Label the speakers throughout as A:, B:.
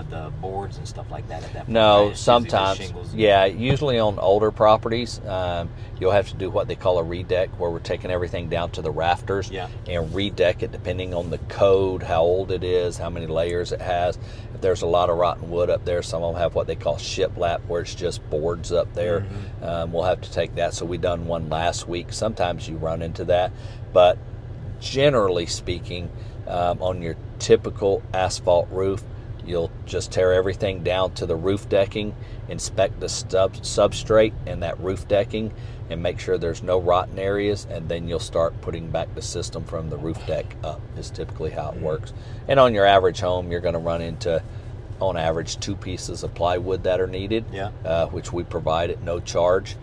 A: the boards and stuff like that at that point?
B: No,
A: right?
B: sometimes, yeah, usually on older properties, you'll have to do what they call a redeck, where we're taking everything down to the rafters and redeck it depending on the code, how old it is, how many layers it has. If there's a lot of rotten wood up there, some of them have what they call shiplap, where it's just boards up there. We'll have to take that. So we done one last week. Sometimes you run into that, but generally speaking, on your typical asphalt roof, you'll just tear everything down to the roof decking, inspect the substrate and that roof decking, and make sure there's no rotten areas, and then you'll start putting back the system from the roof deck up, is typically how it works. And on your average home, you're going to run into, on average, 2 pieces of plywood that are needed, which we provide at no charge.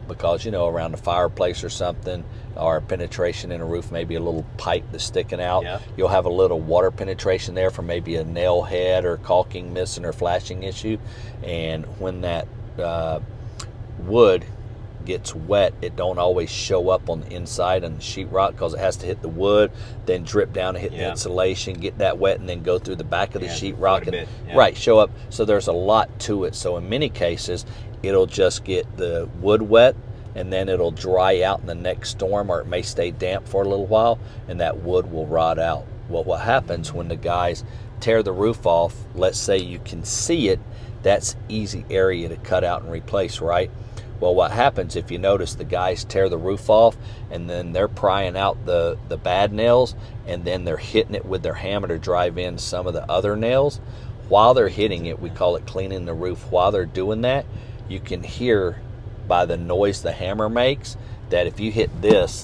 B: Because, around a fireplace or something, or penetration in a roof, maybe a little pipe that's sticking out, you'll have a little water penetration there from maybe a nail head or caulking missing or flashing issue. And when that wood gets wet, it don't always show up on the inside on the sheetrock, because it has to hit the wood, then drip down and hit the insulation, get that wet, and then go through the back of the sheetrock and show up. So there's a lot to it. So in many cases, it'll just get the wood wet, and then it'll dry out in the next storm, or it may stay damp for a little while, and that wood will rot out. Well, what happens when the guys tear the roof off, let's say you can see it, that's easy area to cut out and replace, right? Well, what happens, if you notice, the guys tear the roof off, and then they're prying out the bad nails, and then they're hitting it with their hammer to drive in some of the other nails. While they're hitting it, we call it cleaning the roof. While they're doing that, you can hear by the noise the hammer makes that if you hit this,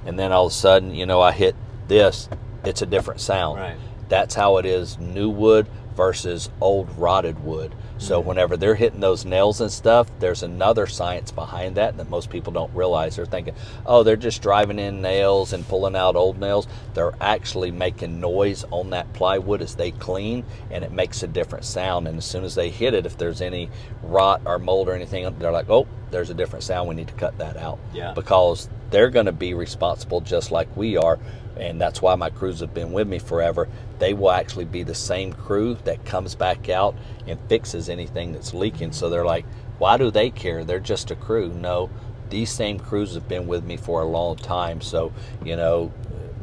B: and then all of a sudden, I hit this, it's a different sound.
A: Right.
B: That's how it is new wood versus old rotted wood. So whenever they're hitting those nails and stuff, there's another science behind that most people don't realize. They're thinking, oh, they're just driving in nails and pulling out old nails. They're actually making noise on that plywood as they clean, and it makes a different sound. And as soon as they hit it, if there's any rot or mold or anything, they're like, oh, there's a different sound. We need to cut that out. Because they're going to be responsible just like we are. And that's why my crews have been with me forever. They will actually be the same crew that comes back out and fixes anything that's leaking. So they're like, why do they care? They're just a crew. No, these same crews have been with me for a long time. So,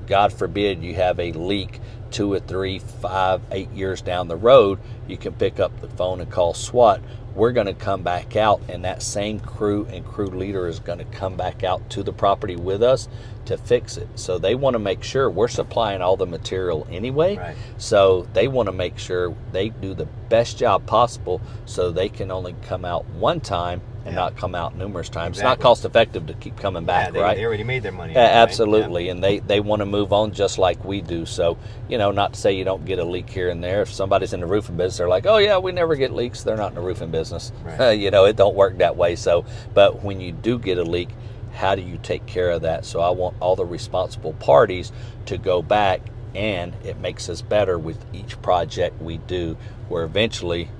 B: God forbid you have a leak 2 or 3, 5, 8 years down the road, you can pick up the phone and call SWAT. We're going to come back out, and that same crew and crew leader is going to come back out to the property with us to fix it. So they want to make sure we're supplying all the material anyway.
A: Right.
B: So they want to make sure they do the best job possible, so they can only come out one time and not come out numerous times. It's not cost effective to keep coming back, right?
A: They already made their money.
B: Absolutely. Right? And they want to move on just like we do. So, not to say you don't get a leak here and there. If somebody's in the roofing business, they're like, oh yeah, we never get leaks. They're not in the roofing business. Right. It don't work that way. So, but when you do get a leak, how do you take care of that? So I want all the responsible parties to go back, and it makes us better with each project we do, where eventually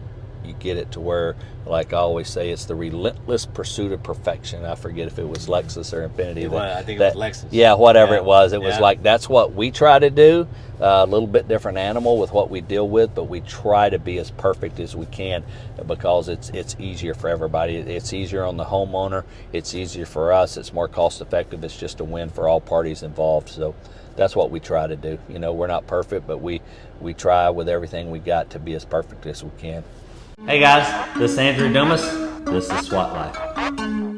B: you get it to where, like I always say, it's the relentless pursuit of perfection. I forget if it was Lexus or Infinity.
A: I think it was Lexus.
B: Yeah, whatever it was. It was like, that's what we try to do. A little bit different animal with what we deal with, but we try to be as perfect as we can, because it's easier for everybody. It's easier on the homeowner. It's easier for us. It's more cost effective. It's just a win for all parties involved. So that's what we try to do. We're not perfect, but we try with everything we got to be as perfect as we can. Hey guys, this is Andrew Dumas. This is SWAT Life.